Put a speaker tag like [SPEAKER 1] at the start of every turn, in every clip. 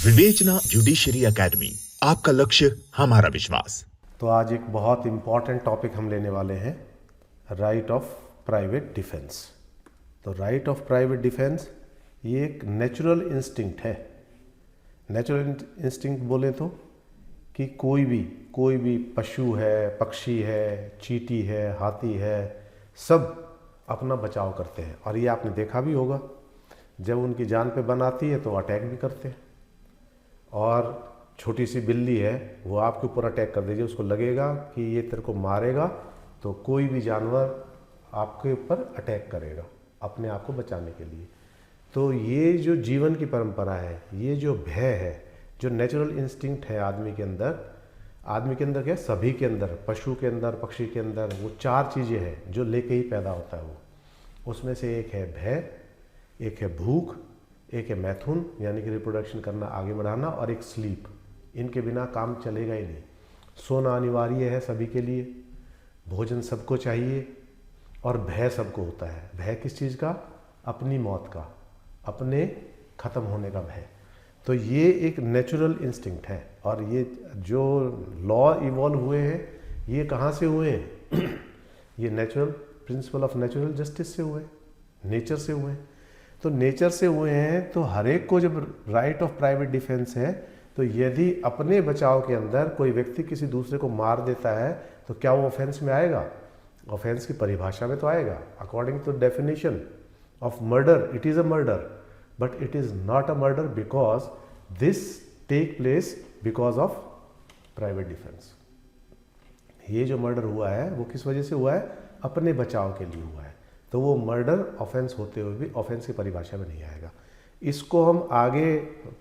[SPEAKER 1] विवेचना judiciary academy, आपका लक्ष्य हमारा विश्वास।
[SPEAKER 2] तो आज एक बहुत इम्पॉर्टेंट टॉपिक हम लेने वाले हैं, राइट ऑफ प्राइवेट डिफेंस। तो राइट ऑफ प्राइवेट डिफेंस ये एक नेचुरल इंस्टिंक्ट है। नेचुरल इंस्टिंक्ट बोले तो कि कोई भी पशु है, पक्षी है, चींटी है, हाथी है, सब अपना बचाव करते हैं। और ये आपने देखा भी होगा, जब उनकी जान पे बन आती है तो अटैक भी करते हैं। और छोटी सी बिल्ली है, वो आपके ऊपर अटैक कर दीजिए, उसको लगेगा कि ये तेरे को मारेगा, तो कोई भी जानवर आपके ऊपर अटैक करेगा अपने आप को बचाने के लिए। तो ये जो जीवन की परंपरा है, ये जो भय है, जो नेचुरल इंस्टिंक्ट है आदमी के अंदर क्या, सभी के अंदर, पशु के अंदर, पक्षी के अंदर, वो चार चीज़ें हैं जो लेके ही पैदा होता है वो। उसमें से एक है भय, एक है भूख, एक है मैथुन यानी कि रिप्रोडक्शन करना, आगे बढ़ाना, और एक स्लीप। इनके बिना काम चलेगा ही नहीं। सोना अनिवार्य है सभी के लिए, भोजन सबको चाहिए, और भय सबको होता है। भय किस चीज़ का? अपनी मौत का, अपने ख़त्म होने का भय। तो ये एक नेचुरल इंस्टिंक्ट है। और ये जो लॉ इवॉल्व हुए हैं, ये कहाँ से हुए हैं? ये natural principle of natural justice से हुए, नेचर से हुए। तो नेचर से हुए हैं, तो हर एक को जब राइट ऑफ प्राइवेट डिफेंस है, तो यदि अपने बचाव के अंदर कोई व्यक्ति किसी दूसरे को मार देता है, तो क्या वो ऑफेंस में आएगा? ऑफेंस की परिभाषा में तो आएगा। According to definition of murder, it is a murder, but it is not a murder because this take place because of private defence. ये जो मर्डर हुआ है वो किस वजह से हुआ है? अपने बचाव के लिए हुआ है। तो वो मर्डर ऑफेंस होते हुए भी ऑफेंस की परिभाषा में नहीं आएगा। इसको हम आगे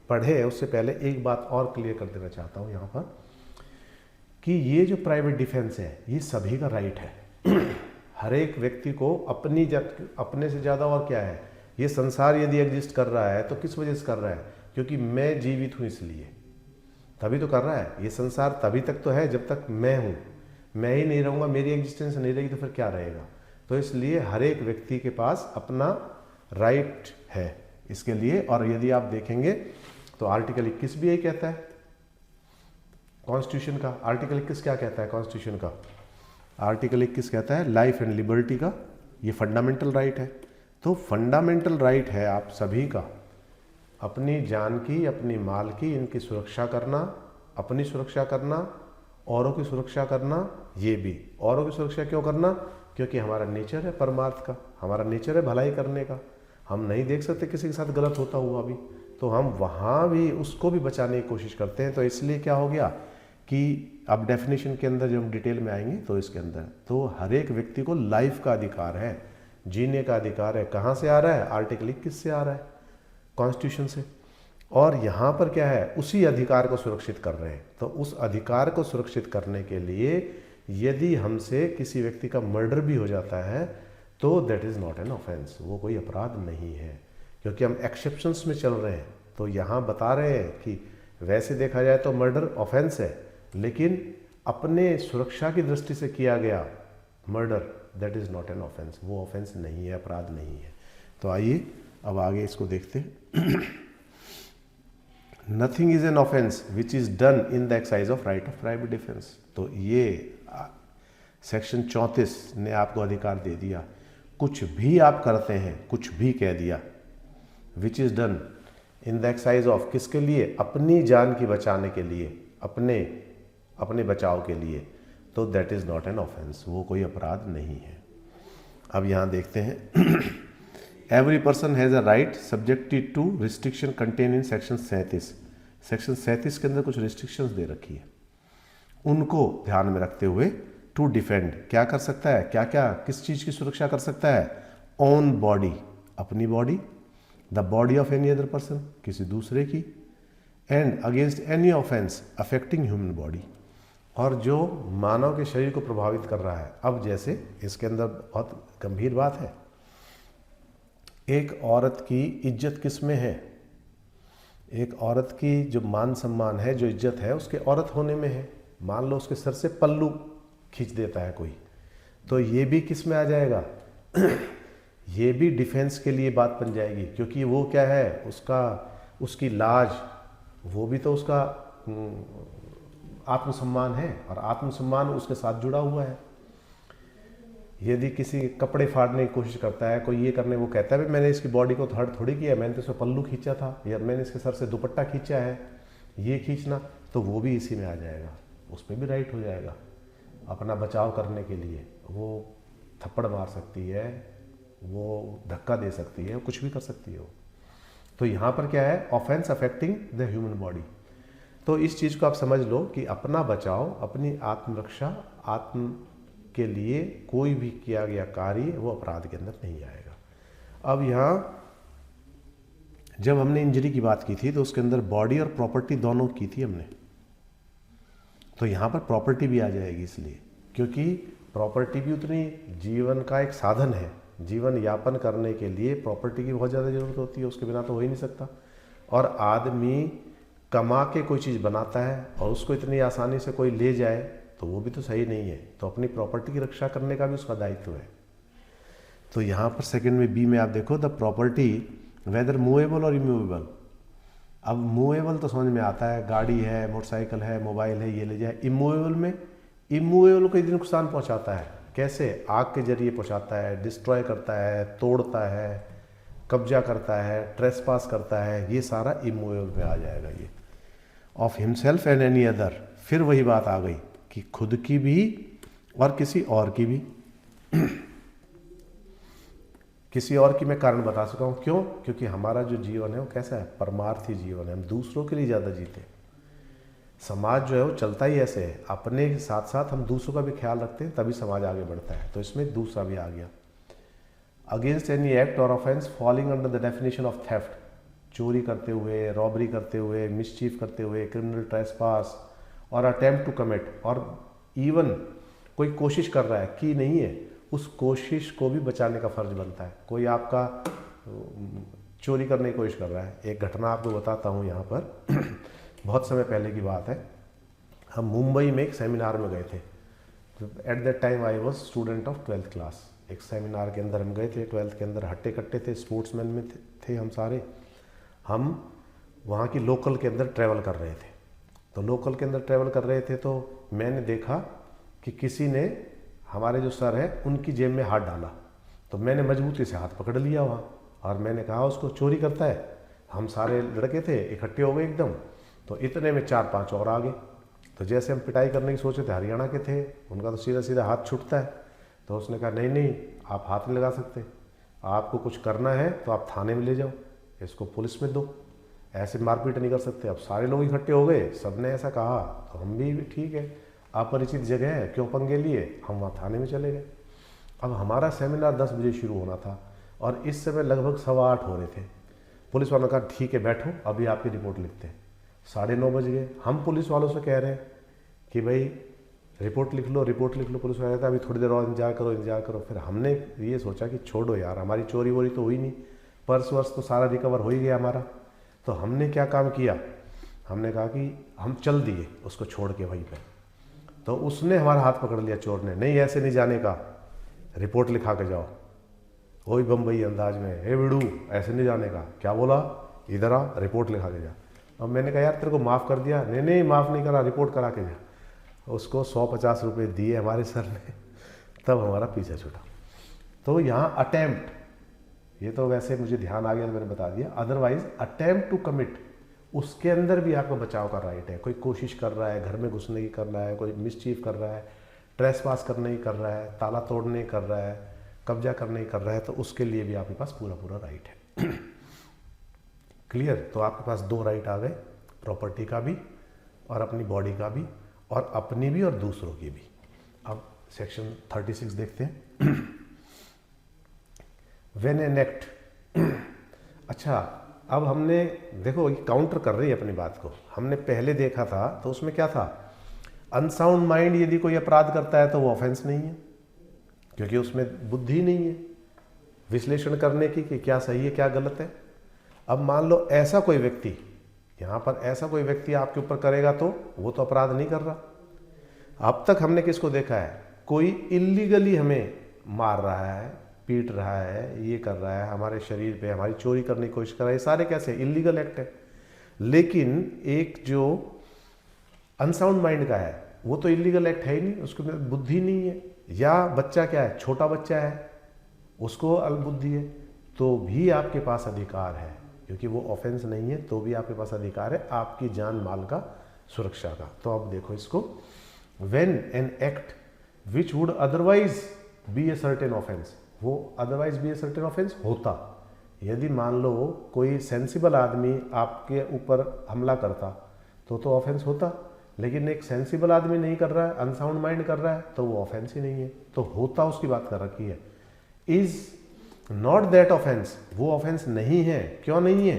[SPEAKER 2] पढ़े उससे पहले एक बात और क्लियर कर देना चाहता हूँ यहाँ पर, कि ये जो प्राइवेट डिफेंस है, ये सभी का राइट है। हर एक व्यक्ति को अपने से ज़्यादा और क्या है, ये संसार यदि एग्जिस्ट कर रहा है तो किस वजह से कर रहा है? क्योंकि मैं जीवित हूँ, इसलिए तभी तो कर रहा है। ये संसार तभी तक तो है जब तक मैं हूँ। मैं ही नहीं रहूँगा, मेरी एग्जिस्टेंस नहीं रहेगी, तो फिर क्या रहेगा? तो इसलिए हर एक व्यक्ति के पास अपना राइट है इसके लिए। और यदि आप देखेंगे तो आर्टिकल 21 भी यही कहता है कॉन्स्टिट्यूशन का। आर्टिकल 21 क्या कहता है कॉन्स्टिट्यूशन का? आर्टिकल 21 कहता है लाइफ एंड लिबर्टी का, ये फंडामेंटल राइट है। तो फंडामेंटल राइट है आप सभी का, अपनी जान की, अपनी माल की, इनकी सुरक्षा करना, अपनी सुरक्षा करना, औरों की सुरक्षा करना। ये भी औरों की सुरक्षा क्यों करना? क्योंकि हमारा नेचर है परमार्थ का, हमारा नेचर है भलाई करने का। हम नहीं देख सकते किसी के साथ गलत होता हुआ भी, तो हम वहाँ भी उसको भी बचाने की कोशिश करते हैं। तो इसलिए क्या हो गया कि अब डेफिनेशन के अंदर जब हम डिटेल में आएंगे तो इसके अंदर तो हर एक व्यक्ति को लाइफ का अधिकार है, जीने का अधिकार है। कहाँ से आ रहा है? आर्टिकल 21 से आ रहा है, कॉन्स्टिट्यूशन से। और यहाँ पर क्या है? उसी अधिकार को सुरक्षित कर रहे हैं। तो उस अधिकार को सुरक्षित करने के लिए यदि हमसे किसी व्यक्ति का मर्डर भी हो जाता है तो that is not an offence, वो कोई अपराध नहीं है, क्योंकि हम एक्सेप्शंस में चल रहे हैं। तो यहाँ बता रहे हैं कि वैसे देखा जाए तो मर्डर ऑफेंस है, लेकिन अपने सुरक्षा की दृष्टि से किया गया murder, that is not an offence, वो ऑफेंस नहीं है, अपराध नहीं है। तो आइए अब आगे इसको देखते हैं। Nothing is an offence which is done in the exercise of right of private defence. तो ये सेक्शन 34 ने आपको अधिकार दे दिया, कुछ भी आप करते हैं, कुछ भी कह दिया, which is done in the exercise of, किसके लिए? अपनी जान की बचाने के लिए, अपने बचाव के लिए, तो that is not an offence, वो कोई अपराध नहीं है। अब यहाँ देखते हैं every person has a right subjected to restriction contain in section 37। Section 37 के अंदर कुछ रिस्ट्रिक्शंस दे रखी है, उनको ध्यान में रखते हुए टू डिफेंड क्या कर सकता है, क्या क्या किस चीज़ की सुरक्षा कर सकता है? ओन बॉडी, अपनी body, the body of any other person, किसी दूसरे की, and against any offence affecting human body, और जो मानव के शरीर को प्रभावित कर रहा है। अब जैसे इसके अंदर बहुत गंभीर बात है, एक औरत की इज्जत किस में है? एक औरत की जो मान सम्मान है, जो इज्जत है, उसके औरत होने में है। मान लो उसके सर से पल्लू खींच देता है कोई, तो ये भी किस में आ जाएगा? ये भी डिफेंस के लिए बात बन जाएगी, क्योंकि वो क्या है, उसकी लाज, वो भी तो उसका आत्मसम्मान है, और आत्मसम्मान उसके साथ जुड़ा हुआ है। यदि किसी कपड़े फाड़ने की कोशिश करता है, कोई ये करने, वो कहता है भाई मैंने इसकी बॉडी को हर्ट थोड़ी किया, मैंने तो इसका पल्लू खींचा था, या मैंने इसके सर से दुपट्टा खींचा है, ये खींचना, तो वो भी इसी में आ जाएगा, उस पर भी राइट हो जाएगा। अपना बचाव करने के लिए वो थप्पड़ मार सकती है, वो धक्का दे सकती है, कुछ भी कर सकती है वो। तो यहाँ पर क्या है, offence affecting the human body. तो इस चीज़ को आप समझ लो कि अपना बचाव, अपनी आत्मरक्षा, आत्म के लिए कोई भी किया गया कार्य वो अपराध के अंदर नहीं आएगा। अब यहाँ जब हमने इंजरी की बात की थी तो उसके अंदर बॉडी और प्रॉपर्टी दोनों की थी हमने, तो यहाँ पर प्रॉपर्टी भी आ जाएगी, इसलिए क्योंकि प्रॉपर्टी भी उतनी जीवन का एक साधन है, जीवन यापन करने के लिए प्रॉपर्टी की बहुत ज़्यादा ज़रूरत होती है, उसके बिना तो हो ही नहीं सकता। और आदमी कमा के कोई चीज़ बनाता है और उसको इतनी आसानी से कोई ले जाए तो वो भी तो सही नहीं है। तो अपनी प्रॉपर्टी की रक्षा करने का भी उसका दायित्व है। तो यहाँ पर सेकंड में बी में आप देखो, द प्रॉपर्टी वेदर मूवेबल और इमूवेबल। अब मूवेबल तो समझ में आता है, गाड़ी है, मोटरसाइकिल है, मोबाइल है, ये ले जाए। इमूवेबल में, इमूवेबल को यदि नुकसान पहुँचाता है, कैसे? आग के जरिए पहुँचाता है, डिस्ट्रॉय करता है, तोड़ता है, कब्जा करता है, ट्रेसपास करता है, ये सारा इमूवेबल में आ जाएगा। ये of himself and any other, फिर वही बात आ गई कि खुद की भी और किसी और की भी। किसी और की मैं कारण बता सका हूँ, क्यों? क्योंकि हमारा जो जीवन है वो कैसा है, परमार्थी जीवन है, हम दूसरों के लिए ज़्यादा जीते। समाज जो है वो चलता ही ऐसे है, अपने साथ साथ हम दूसरों का भी ख्याल रखते हैं, तभी समाज आगे बढ़ता है। तो इसमें दूसरा भी आ गया। अगेंस्ट एनी एक्ट और offence falling under the definition of theft, चोरी करते हुए, रॉबरी करते हुए, मिसचीफ करते हुए, क्रिमिनल ट्रेसपास और अटेम्प्ट टू कमिट, और इवन कोई कोशिश कर रहा है कि नहीं है, उस कोशिश को भी बचाने का फर्ज बनता है। कोई आपका चोरी करने की कोशिश कर रहा है। एक घटना आपको बताता हूँ यहाँ पर। बहुत समय पहले की बात है, हम मुंबई में एक सेमिनार में गए थे। At that time I was student of 12th class. एक सेमिनार के अंदर हम गए थे, 12th के अंदर हट्टे कट्टे थे, स्पोर्ट्समैन में थे हम सारे। हम वहाँ की लोकल के अंदर ट्रैवल कर रहे थे। तो लोकल के अंदर ट्रैवल कर रहे थे तो मैंने देखा कि किसी ने, हमारे जो सर है, उनकी जेब में हाथ डाला। तो मैंने मजबूती से हाथ पकड़ लिया वहाँ, और मैंने कहा उसको चोरी करता है। हम सारे लड़के थे, इकट्ठे हो गए एकदम। तो इतने में 4-5 और आ गए। तो जैसे हम पिटाई करने की सोचे थे, हरियाणा के थे, उनका तो सीधा सीधा हाथ छूटता है। तो उसने कहा नहीं नहीं, आप हाथ नहीं लगा सकते, आपको कुछ करना है तो आप थाने में ले जाओ, इसको पुलिस में दो, ऐसे मारपीट नहीं कर सकते। अब सारे लोग इकट्ठे हो गए, सबने ऐसा कहा, तो हम भी ठीक है, अपरिचित जगह है, क्यों पंगे लिए, हम वहाँ थाने में चले गए। अब हमारा सेमिनार 10 बजे शुरू होना था और इस समय लगभग 8:15 हो रहे थे। पुलिस वालों ने कहा ठीक है बैठो, अभी आपकी रिपोर्ट लिखते हैं। 9:30 बज गए। हम पुलिस वालों से कह रहे हैं कि भाई रिपोर्ट लिख लो, रिपोर्ट लिख लो। पुलिस वाले कहता अभी थोड़ी देर और इंतजार करो, इंतजार करो। फिर हमने ये सोचा कि छोड़ो यार, हमारी चोरी वोरी तो हुई नहीं, पर्स वर्स तो सारा रिकवर हो ही गया हमारा। तो हमने क्या काम किया, हमने कहा कि हम चल दिए उसको छोड़ के वहीं पे। तो उसने हमारा हाथ पकड़ लिया, चोर ने, नहीं ऐसे नहीं जाने का, रिपोर्ट लिखा के जाओ। वही बम्बई अंदाज में, हे बिड़ू ऐसे नहीं जाने का। क्या बोला? इधर आ, रिपोर्ट लिखा के जा। अब मैंने कहा यार तेरे को माफ़ कर दिया। नहीं नहीं माफ़ नहीं करा, रिपोर्ट करा के जा। उसको 150 रुपये दिए हमारे सर ने, तब हमारा पीछा छूटा। तो यहाँ अटेम्प्ट, ये तो वैसे मुझे ध्यान आ गया तो मैंने बता दिया। अदरवाइज अटेम्प्ट टू कमिट, उसके अंदर भी आपका बचाव का राइट है। कोई कोशिश कर रहा है, घर में घुसने की कर रहा है, कोई मिसचीफ कर रहा है, ट्रेसपास करने की कर रहा है, ताला तोड़ने की कर रहा है, कब्जा करने की कर रहा है, तो उसके लिए भी आपके पास पूरा पूरा राइट है। क्लियर? तो आपके पास 2 राइट आ गए, प्रॉपर्टी का भी और अपनी बॉडी का भी, और अपनी भी और दूसरों की भी। अब सेक्शन 36 देखते हैं। व्हेन एन एक्ट, अच्छा अब हमने देखो ये काउंटर कर रही है अपनी बात को। हमने पहले देखा था तो उसमें क्या था, अनसाउंड माइंड यदि कोई अपराध करता है तो वो ऑफेंस नहीं है, क्योंकि उसमें बुद्धि नहीं है विश्लेषण करने की कि क्या सही है क्या गलत है। अब मान लो ऐसा कोई व्यक्ति, यहाँ पर ऐसा कोई व्यक्ति आपके ऊपर करेगा तो वो तो अपराध नहीं कर रहा। अब तक हमने किसको देखा है, कोई इल्लीगली हमें मार रहा है, पीट रहा है, ये कर रहा है, हमारे शरीर पे हमारी चोरी करने की कोशिश कर रहा है, ये सारे कैसे इल्लीगल एक्ट है। लेकिन एक जो अनसाउंड माइंड का है वो तो इलीगल एक्ट है ही नहीं, उसके अंदर बुद्धि नहीं है, या बच्चा क्या है, छोटा बच्चा है, उसको अल्पबुद्धि है, तो भी आपके पास अधिकार है, क्योंकि वो ऑफेंस नहीं है तो भी आपके पास अधिकार है आपकी जान माल का सुरक्षा का। तो अब देखो इसको, when an act which would otherwise be a certain offence, वो otherwise be a certain offence होता, यदि मान लो कोई सेंसिबल आदमी आपके ऊपर हमला करता तो ऑफेंस होता, लेकिन एक सेंसिबल आदमी नहीं कर रहा है, अनसाउंड माइंड कर रहा है, तो वो ऑफेंस ही नहीं है, तो होता उसकी बात कर रखी है। इज नॉट दैट ऑफेंस, वो ऑफेंस नहीं है, क्यों नहीं है,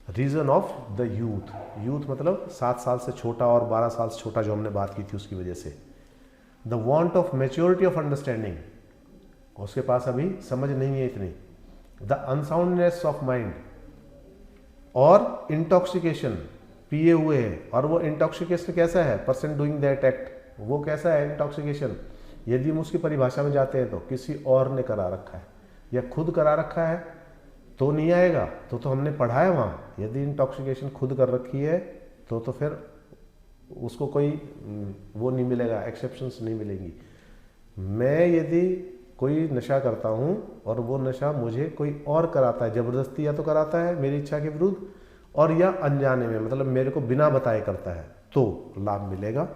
[SPEAKER 2] reason of the youth, youth मतलब 7 साल से छोटा और 12 साल से छोटा जो हमने बात की थी उसकी वजह से, the want of maturity of understanding, उसके पास अभी समझ नहीं है इतनी, द अनसाउंडनेस ऑफ माइंड, और इंटॉक्सिकेशन, पिए हुए है, और वो इंटॉक्सिकेशन कैसा है, पर्सन डूइंग दैट एक्ट, वो कैसा है इंटॉक्सिकेशन, यदि हम उसकी परिभाषा में जाते हैं तो किसी और ने करा रखा है या खुद करा रखा है तो नहीं आएगा, तो हमने पढ़ा है वहाँ, यदि इंटॉक्सिकेशन खुद कर रखी है तो फिर उसको कोई वो नहीं मिलेगा, एक्सेप्शंस नहीं मिलेंगी। मैं यदि कोई नशा करता हूँ और वो नशा मुझे कोई और कराता है, ज़बरदस्ती या तो कराता है मेरी इच्छा के विरुद्ध, और या अनजाने में, मतलब मेरे को बिना बताए करता है, तो लाभ मिलेगा।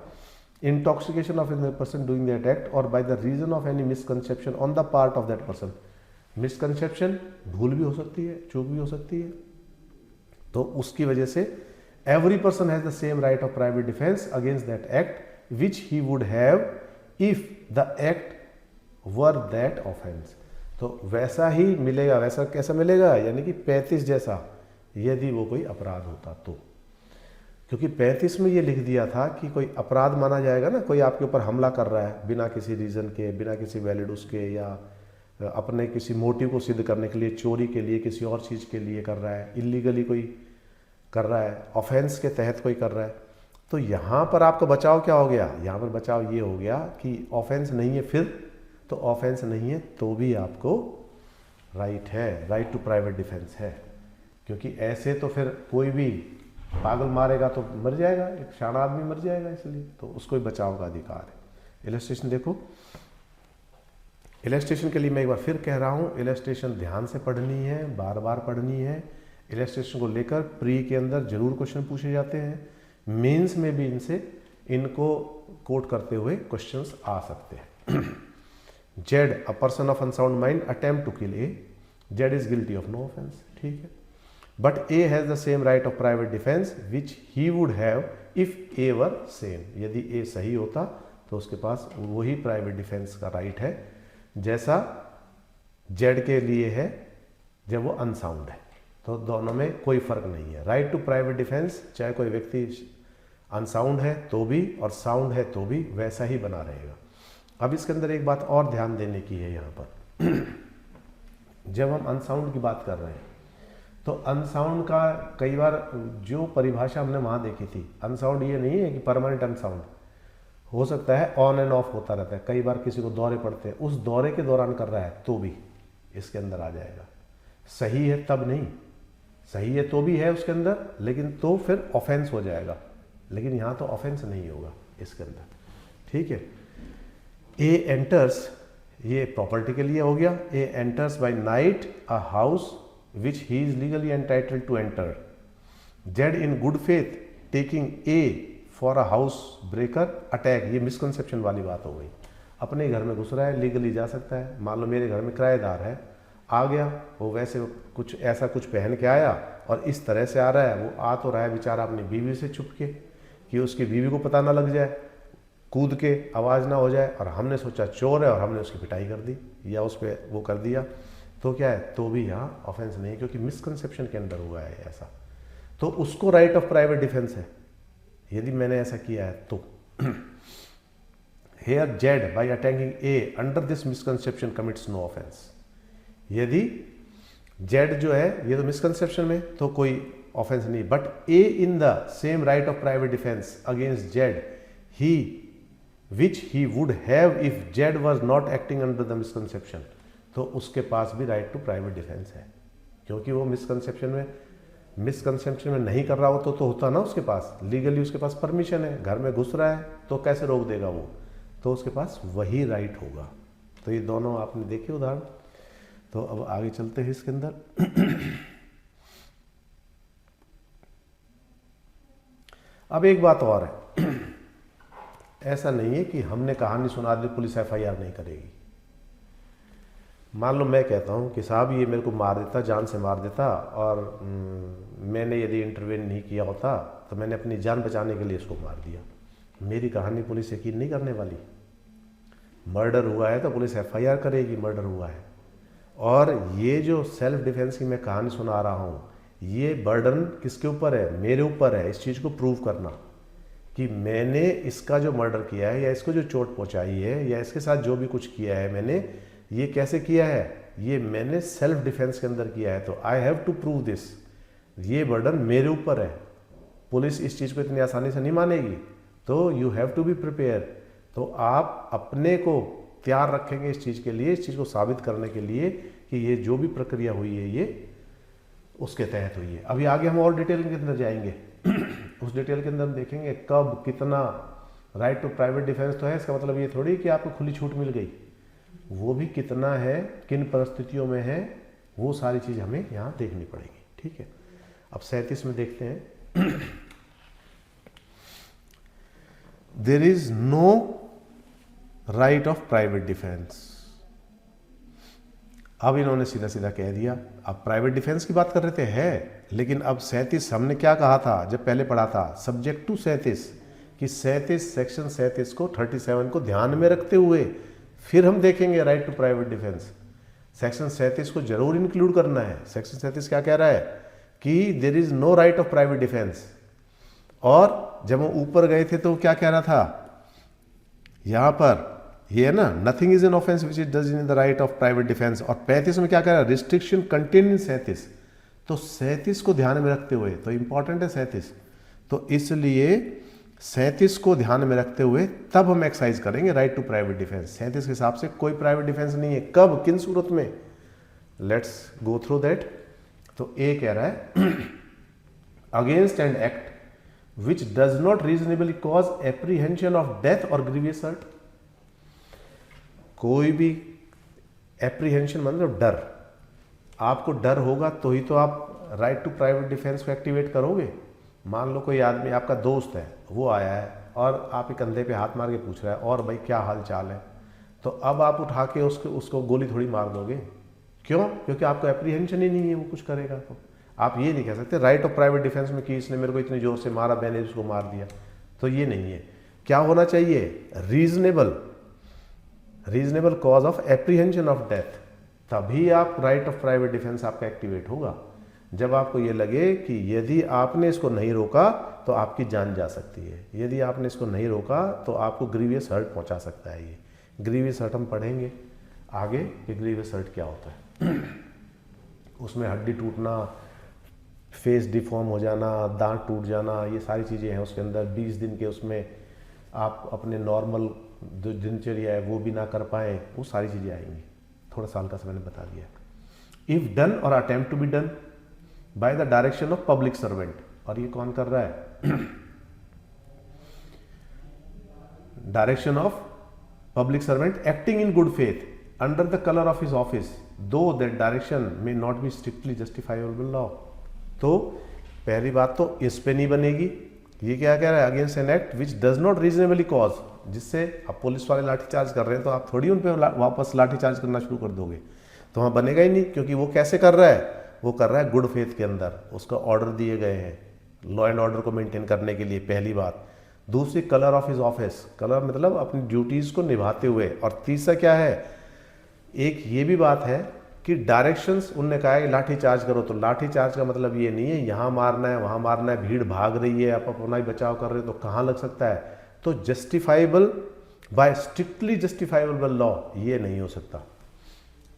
[SPEAKER 2] Intoxication of the person doing that act और by the reason of any misconception on the part of that person, misconception भूल भी हो सकती है, चूक भी हो सकती है, तो उसकी वजह से every person has the same right of private defence against that act which he would have if the act were that offence, तो वैसा ही मिलेगा, वैसा कैसा मिलेगा, यानी कि 35 जैसा, यदि वो कोई अपराध होता तो, क्योंकि 35 में ये लिख दिया था कि कोई अपराध माना जाएगा ना, कोई आपके ऊपर हमला कर रहा है बिना किसी रीज़न के, बिना किसी वैलिड उसके, या अपने किसी मोटिव को सिद्ध करने के लिए, चोरी के लिए, किसी और चीज़ के लिए कर रहा है, इलीगली कोई कर रहा है, ऑफेंस के तहत कोई कर रहा है, तो यहाँ पर आपका बचाव क्या हो गया, यहाँ पर बचाव ये हो गया कि ऑफेंस नहीं है, फिर तो ऑफेंस नहीं है तो भी आपको राइट है, राइट टू प्राइवेट डिफेंस है, क्योंकि ऐसे तो फिर कोई भी पागल मारेगा तो मर जाएगा, एक शाना आदमी मर जाएगा, इसलिए तो उसको ही बचाव का अधिकार है। इलस्ट्रेशन देखो, इलस्ट्रेशन के लिए मैं एक बार फिर कह रहा हूँ, इलस्ट्रेशन ध्यान से पढ़नी है, बार बार पढ़नी है। इलस्ट्रेशन को लेकर प्री के अंदर जरूर क्वेश्चन पूछे जाते हैं, मेंस में भी इनको कोट करते हुए क्वेश्चंस आ सकते हैं। Z, a person of unsound mind attempt to kill A, Z is guilty of no offence, ठीक है, but A has the same right of private defence which he would have if A were sane, यदि ए सही होता तो उसके पास वही private defence का राइट है जैसा जेड के लिए है जब वो अनसाउंड है, तो दोनों में कोई फर्क नहीं है। राइट टू प्राइवेट डिफेंस चाहे कोई व्यक्ति अनसाउंड है तो भी और साउंड है तो भी वैसा ही बना रहेगा। अब इसके अंदर एक बात और ध्यान देने की है यहाँ पर जब हम अनसाउंड की बात कर रहे हैं तो अनसाउंड का कई बार जो परिभाषा हमने वहाँ देखी थी, अनसाउंड ये नहीं है कि परमानेंट अनसाउंड, हो सकता है ऑन एंड ऑफ होता रहता है, कई बार किसी को दौरे पड़ते हैं, उस दौरे के दौरान कर रहा है तो भी इसके अंदर आ जाएगा। सही है तब नहीं, सही है तो भी है उसके अंदर, लेकिन तो फिर ऑफेंस हो जाएगा, लेकिन यहाँ तो ऑफेंस नहीं होगा इसके अंदर, ठीक है। ए एंटर्स, ये प्रॉपर्टी के लिए हो गया, A enters by night a house which he is legally entitled to enter. Z in good faith taking A for a house breaker attack, ये मिसकंसेप्शन वाली बात हो गई। अपने घर में घुस रहा है, लीगली जा सकता है, मान लो मेरे घर में किराएदार है, आ गया वो, वैसे कुछ ऐसा कुछ पहन के आया और इस तरह से आ रहा है, वो आ तो रहा है बेचारा अपनी बीवी से छुप के कि उसकी बीवी को पता ना लग जाए, कूद के आवाज़ ना हो जाए, और हमने सोचा चोर है और हमने उसकी पिटाई कर दी या उस पर वो कर दिया, तो क्या है, तो भी यहाँ ऑफेंस नहीं है क्योंकि मिसकंसेप्शन के अंदर हुआ है ऐसा, तो उसको राइट ऑफ प्राइवेट डिफेंस है यदि मैंने ऐसा किया है तो। Here Z by attacking A under this misconception commits no offence, यदि जेड जो है ये तो मिसकंसेप्शन में तो कोई ऑफेंस नहीं, but A in the same right of private defence against Z he which he would have if Z was not acting under the misconception, तो उसके पास भी राइट टू प्राइवेट डिफेंस है क्योंकि वो मिसकंसेप्शन में मिसकंसेप्शन में नहीं कर रहा हो तो होता ना उसके पास, लीगली उसके पास परमिशन है, घर में घुस रहा है तो कैसे रोक देगा वो, तो उसके पास वही राइट होगा। तो ये दोनों आपने देखे उदाहरण। तो अब आगे चलते हैं इसके अंदर। अब एक बात और है, ऐसा नहीं है कि हमने कहानी सुना दी पुलिस एफआईआर नहीं करेगी। मान लो मैं कहता हूँ कि साहब ये मेरे को मार देता, जान से मार देता, और मैंने यदि इंटरवेन नहीं किया होता तो मैंने अपनी जान बचाने के लिए इसको मार दिया, मेरी कहानी पुलिस यकीन नहीं करने वाली। मर्डर हुआ है तो पुलिस एफआईआर करेगी, मर्डर हुआ है। और ये जो सेल्फ डिफेंस की मैं कहानी सुना रहा हूँ, ये बर्डन किसके ऊपर है? मेरे ऊपर है इस चीज़ को प्रूव करना कि मैंने इसका जो मर्डर किया है या इसको जो चोट पहुंचाई है या इसके साथ जो भी कुछ किया है मैंने, ये कैसे किया है? ये मैंने सेल्फ डिफेंस के अंदर किया है, तो I have to prove this. ये बर्डन मेरे ऊपर है, पुलिस इस चीज़ को इतनी आसानी से नहीं मानेगी, तो you have to be prepare. तो आप अपने को तैयार रखेंगे इस चीज़ के लिए, इस चीज़ को साबित करने के लिए कि ये जो भी प्रक्रिया हुई है ये उसके तहत हुई है। अभी आगे हम और डिटेल के अंदर जाएंगे। उस डिटेल के अंदर हम देखेंगे कब कितना राइट टू प्राइवेट डिफेंस तो है, इसका मतलब ये थोड़ी कि आपको खुली छूट मिल गई, वो भी कितना है, किन परिस्थितियों में है, वो सारी चीज़ हमें यहाँ देखनी पड़ेगी। ठीक है, अब 37 में देखते हैं। There is no right of private defence. अब इन्होंने सीधा सीधा कह दिया, अब प्राइवेट डिफेंस की बात कर रहे थे है, लेकिन अब 37 हमने क्या कहा था जब पहले पढ़ा था, सब्जेक्ट टू 37, कि 37 सेक्शन 37 को 37 को ध्यान में रखते हुए फिर हम देखेंगे right to private defence. Section 37 को जरूर इंक्लूड करना है। सेक्शन 37 क्या कह रहा है कि there is no right of private defence. और जब हम ऊपर गए थे तो क्या कह रहा था यहां पर, ये है ना, nothing is an offence which is does in the right of private defence. और 35 में क्या कह रहा है, रिस्ट्रिक्शन कंटेन इन 37। तो 37 को ध्यान में रखते हुए, तो इंपॉर्टेंट है 37, तो इसलिए 37 को ध्यान में रखते हुए तब हम एक्सरसाइज करेंगे राइट टू प्राइवेट डिफेंस। 37 के हिसाब से कोई प्राइवेट डिफेंस नहीं है। कब, किन सूरत में? Let's go through that. तो ए कह रहा है against an act which does not reasonably cause apprehension of death और ग्रीवियस हर्ट। कोई भी एप्रीहेंशन मतलब डर, आपको डर होगा तो ही तो आप राइट टू प्राइवेट डिफेंस को एक्टिवेट करोगे। मान लो कोई आदमी आपका दोस्त है, वो आया है और आप एक कंधे पे हाथ मार के पूछ रहा है और भाई क्या हाल चाल है, तो अब आप उठा के उसको गोली थोड़ी मार दोगे। क्यों? क्योंकि आपको एप्रीहेंशन ही नहीं है वो कुछ करेगा। तो आप ये नहीं कह सकते राइट ऑफ प्राइवेट डिफेंस में कि इसने मेरे को इतनी जोर से मारा, मैंने उसको मार दिया, तो ये नहीं है। क्या होना चाहिए? Reasonable cause of apprehension of death, तभी आप राइट ऑफ प्राइवेट डिफेंस आपका एक्टिवेट होगा। जब आपको ये लगे कि यदि आपने इसको नहीं रोका तो आपकी जान जा सकती है, यदि आपने इसको नहीं रोका तो आपको ग्रीवियस हर्ट पहुंचा सकता है। ये ग्रीवियस हर्ट हम पढ़ेंगे आगे कि ग्रीवियस हर्ट क्या होता है। उसमें हड्डी टूटना, फेस डिफॉर्म हो जाना, दांत टूट जाना, ये सारी चीज़ें हैं उसके अंदर। 20 दिन के उसमें आप अपने नॉर्मल जो दिनचर्या है वो भी ना कर पाए, वो सारी चीज़ें आएंगी। थोड़ा साल का मैंने बता दिया। If done or attempt to be done by the direction of public servant, और ये कौन कर रहा है? Direction of public servant acting in good faith under the colour of his office though that direction may not be strictly justifiable law. तो पहली बात तो इस पे नहीं बनेगी। ये क्या कह रहा है? Against an act which does not reasonably cause, जिससे अब पुलिस वाले लाठीचार्ज कर रहे हैं तो आप थोड़ी उन पर वापस लाठीचार्ज करना शुरू कर दोगे, तो वहाँ बनेगा ही नहीं। क्योंकि वो कैसे कर रहा है? वो कर रहा है गुड फेथ के अंदर, उसको ऑर्डर दिए गए हैं लॉ एंड ऑर्डर को मेंटेन करने के लिए, पहली बात। दूसरी, colour of his office, colour मतलब अपनी ड्यूटीज़ को निभाते हुए। और तीसरा क्या है? एक ये भी बात है कि डायरेक्शंस उनने कहा है कि लाठी चार्ज करो, तो लाठी चार्ज का मतलब ये नहीं है यहाँ मारना है वहाँ मारना है, भीड़ भाग रही है आप अपना ही बचाव कर रहे हो तो कहाँ लग सकता है। तो justifiable by strictly justifiable law ये नहीं हो सकता,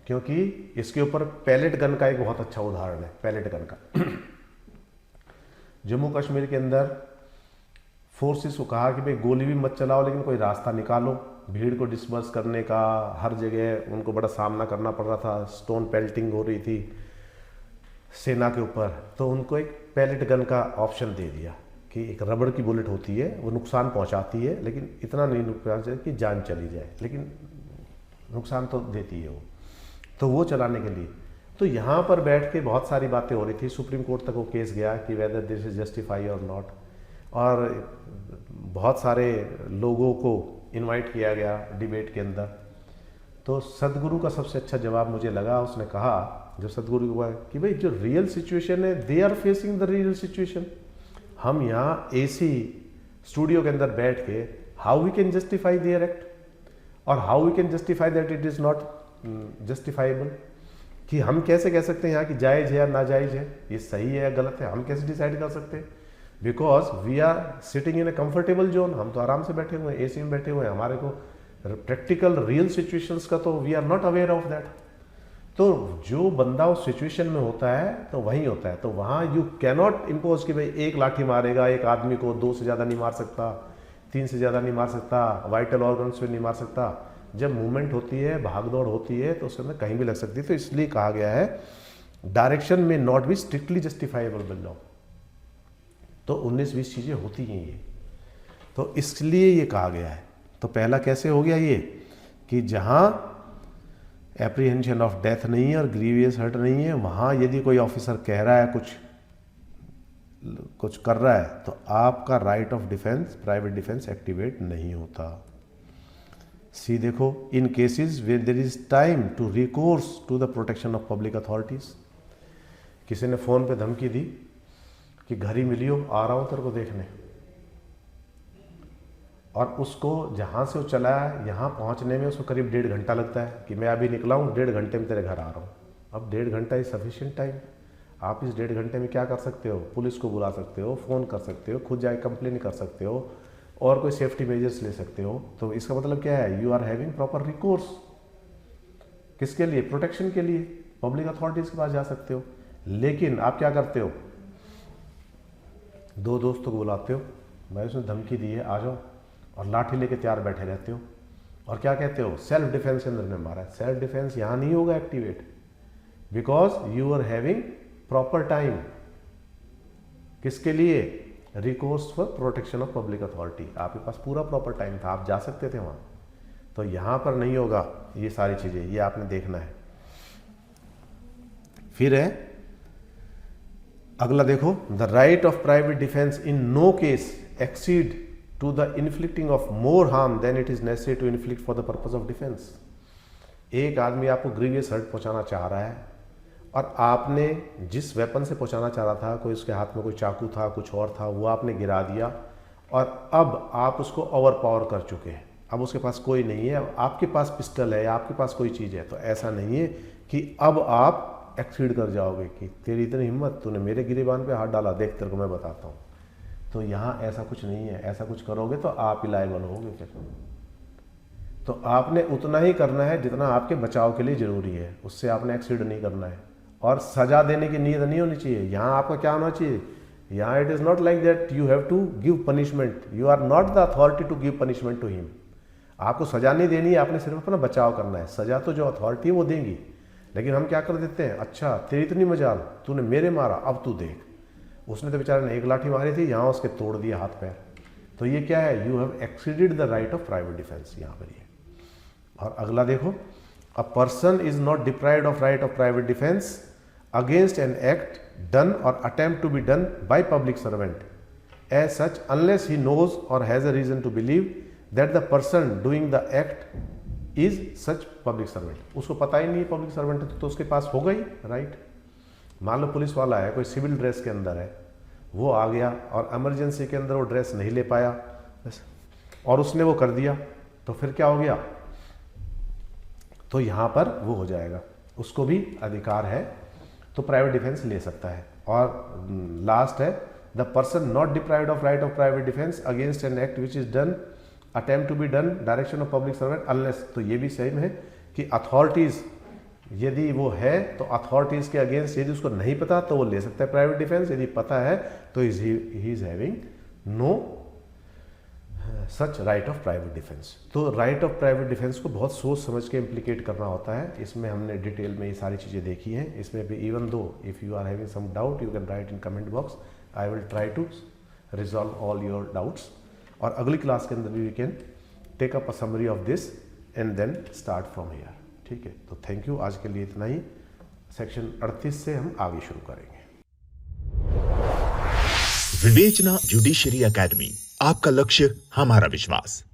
[SPEAKER 2] क्योंकि इसके ऊपर पैलेट गन का एक बहुत अच्छा उदाहरण है। पैलेट गन का जम्मू कश्मीर के अंदर फोर्सेस को कहा कि भाई गोली भी मत चलाओ लेकिन कोई रास्ता निकालो, भीड़ को डिस्पर्स करने का। हर जगह उनको बड़ा सामना करना पड़ रहा था, स्टोन पेल्टिंग हो रही थी सेना के ऊपर, तो उनको एक पैलेट गन का ऑप्शन दे दिया कि एक रबड़ की बुलेट होती है, वो नुकसान पहुंचाती है लेकिन इतना नहीं नुकसान चाहिए कि जान चली जाए, लेकिन नुकसान तो देती है वो, तो वो चलाने के लिए। तो यहाँ पर बैठ के बहुत सारी बातें हो रही थी, सुप्रीम कोर्ट तक वो केस गया कि वेदर दिस इज जस्टिफाई और नॉट, और बहुत सारे लोगों को इनवाइट किया गया डिबेट के अंदर। तो सदगुरु का सबसे अच्छा जवाब मुझे लगा, उसने कहा जब सदगुरु को कहा कि भाई जो रियल सिचुएशन है, they are facing the real situation. हम यहाँ एसी स्टूडियो के अंदर बैठ के how we can justify their act, और how we can justify that it is not justifiable, कि हम कैसे कह सकते हैं यहाँ कि जायज़ है या नाजायज़ है, ये सही है या गलत है, हम कैसे डिसाइड कर सकते हैं? Because we are sitting in a comfortable zone, हम तो आराम से बैठे हुए हैं, एसी में बैठे हुए हैं, हमारे को प्रैक्टिकल रियल सिचुएशंस का तो we are not aware of that. तो जो बंदा उस सिचुएशन में होता है तो वहीं होता है, तो वहाँ यू कैनॉट इम्पोज कि भाई एक लाठी मारेगा एक आदमी को, 2 से ज़्यादा नहीं मार सकता, 3 से ज़्यादा नहीं मार सकता, वाइटल ऑर्गन्स पे नहीं मार सकता। जब मूवमेंट होती है, भागदौड़ होती है, तो उसके अंदर कहीं भी लग सकती है। तो इसलिए कहा गया है डायरेक्शन में not be strictly justifiable by law. तो 19-20 चीज़ें होती हैं ये, तो इसलिए ये कहा गया है। तो पहला कैसे हो गया ये कि जहाँ एप्रीहेंशन ऑफ डेथ नहीं है और ग्रीवियस हर्ट नहीं है, वहाँ यदि कोई ऑफिसर कह रहा है कुछ कर रहा है, तो आपका right of defence, private defence activate नहीं होता। सी देखो, in cases where there is time to recourse to the protection of public authorities. किसी ने फ़ोन पे धमकी दी कि घर ही मिलियो, आ रहा हूँ तेरे को देखने, और उसको जहाँ से वो चला है यहाँ पहुँचने में उसको करीब 1.5 घंटा लगता है कि मैं अभी निकला हूँ, 1.5 घंटे में तेरे घर आ रहा हूँ। अब 1.5 घंटा इज सफिशिएंट टाइम। आप इस 1.5 घंटे में क्या कर सकते हो? पुलिस को बुला सकते हो, फ़ोन कर सकते हो, खुद जाके कंप्लेन कर सकते हो, और कोई सेफ्टी मेजर्स ले सकते हो। तो इसका मतलब क्या है? You are having proper recourse. किसके लिए? प्रोटेक्शन के लिए। पब्लिक अथॉरिटीज़ के पास जा सकते हो। लेकिन आप क्या करते हो? 2 दोस्तों को बुलाते हो, भाई उसने धमकी दी है आ जाओ, और लाठी लेके तैयार बैठे रहते हो, और क्या कहते हो? सेल्फ डिफेंस के अंदर ने मारा है। सेल्फ डिफेंस यहाँ नहीं होगा activate, because you are having proper time. किसके लिए? Recourse for protection of public authority. आपके पास पूरा प्रॉपर टाइम था, आप जा सकते थे वहाँ। तो यहाँ पर नहीं होगा ये सारी चीज़ें, ये आपने देखना है। फिर है अगला, देखो, the right of private defence in no case exceed to the inflicting of more harm than it is necessary to inflict for the purpose of defence. एक आदमी आपको ग्रीवियस हर्ट पहुंचाना चाह रहा है, और आपने जिस वेपन से पहुंचाना चाह रहा था, कोई उसके हाथ में कोई चाकू था, कुछ और था, वो आपने गिरा दिया, और अब आप उसको ओवर पावर कर चुके हैं। अब उसके पास कोई नहीं है, अब आपके पास पिस्टल है, आपके पास कोई चीज़ है। तो ऐसा नहीं है कि अब आप एक्सीड कर जाओगे कि तेरी इतनी हिम्मत, तूने मेरे गिरेबान पे हाथ डाला, देख तेरे को मैं बताता हूँ। तो यहाँ ऐसा कुछ नहीं है। ऐसा कुछ करोगे तो आप ही लायबल होगे फिर। तो आपने उतना ही करना है जितना आपके बचाव के लिए ज़रूरी है, उससे आपने एक्सीड नहीं करना है। और सजा देने की नीयत नहीं होनी चाहिए। यहाँ आपका क्या होना चाहिए? यहाँ it is not like that you have to give punishment, you are not the authority to give punishment to him. आपको सजा नहीं देनी है, आपने सिर्फ अपना बचाव करना है। सजा तो जो अथॉरिटी है वो देंगी, लेकिन हम क्या कर देते हैं? अच्छा तेरी इतनी मजाल, तूने मेरे मारा, अब तू देख। उसने तो बेचारे ने 1 लाठी मारी थी, यहाँ उसके तोड़ दिया हाथ पैर। तो ये क्या है? You have exceeded the right of private defence यहाँ पर ये। और अगला देखो, a person is not deprived of right of private defence against an act done or attempt to be done by public servant as such unless he knows or has a reason to believe that the person doing the act is such public servant। उसको पता ही नहीं है public servant है, तो उसके पास होगा ही right. मान लो police वाला है, कोई सिविल ड्रेस के अंदर है, वो आ गया और इमरजेंसी के अंदर वो ड्रेस नहीं ले पाया और उसने वो कर दिया, तो फिर क्या हो गया? तो यहाँ पर वो हो जाएगा, उसको भी अधिकार है, तो प्राइवेट डिफेंस ले सकता है। और लास्ट है, the person not deprived of right of private defence against an act which is done attempt to be done direction of public servant unless. तो ये भी सेम है कि अथॉरिटीज़ यदि वो है तो अथॉरिटीज़ के अगेंस्ट यदि उसको नहीं पता तो वो ले सकता है प्राइवेट डिफेंस, यदि पता है तो he is having no such right of private defence. तो राइट ऑफ प्राइवेट डिफेंस को बहुत सोच समझ के इम्प्लीकेट करना होता है। इसमें हमने डिटेल में ये सारी चीज़ें देखी हैं। इसमें भी even though if you are having some doubt you can write in comment box, I will try to resolve all your doubts. और अगली क्लास के अंदर भी we can take up a summary of this and then start from here. ठीक है, तो thank you, आज के लिए इतना ही। सेक्शन 38 से हम आगे शुरू करेंगे।
[SPEAKER 1] विवेचना जुडिशरी एकेडमी, आपका लक्ष्य हमारा विश्वास।